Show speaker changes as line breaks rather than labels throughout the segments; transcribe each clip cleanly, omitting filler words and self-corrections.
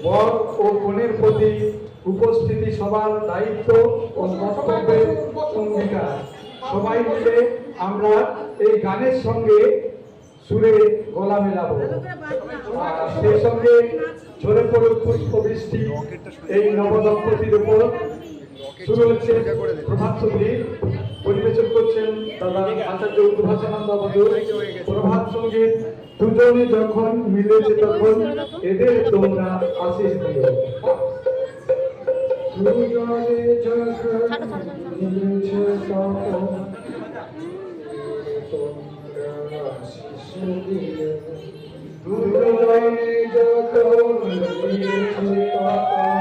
বর ও কনের প্রতি উপস্থিতি সবার দায়িত্ব ও কর্তব্যের অঙ্গীকার। সবাই মিলে আমরা এই গানের সঙ্গে সুরে গলা মেলাবো। সেই সঙ্গে ঝরে পড়ুক পুষ্প বৃষ্টি এই নবদম্পতির উপর। শুরু হচ্ছে প্রভাত সঙ্গীত, পরিবেশন করছেন দাদা আচার্য উদ্ভাসনানন্দ বাবু। প্রভাত সঙ্গীত দুজনে যখন মিলেছে তখন এদের তোমরা আশীষ দিও। দুজনে যখন মিলেছে তখন তোমরা আশীষ দিও। দুজনে যখন মিলেছে তখন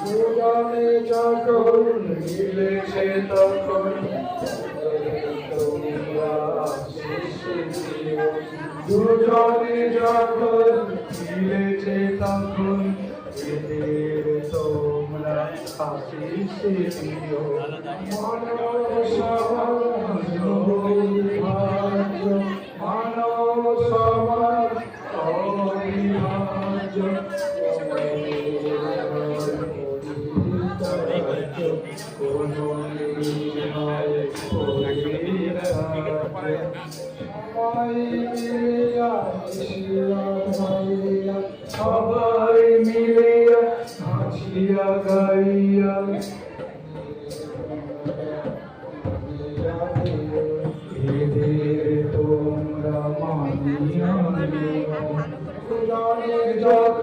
দুজনে যখন মিলেছে তখন দুজনে যখন মিলেছে তখন এদের তোমরা আশীষ দিও। মানব সমাজ অবিভাজ্য, মানব সমাজ অবিভাজ্য, সবাই মিলিয়া হাসিয়া গাইয়া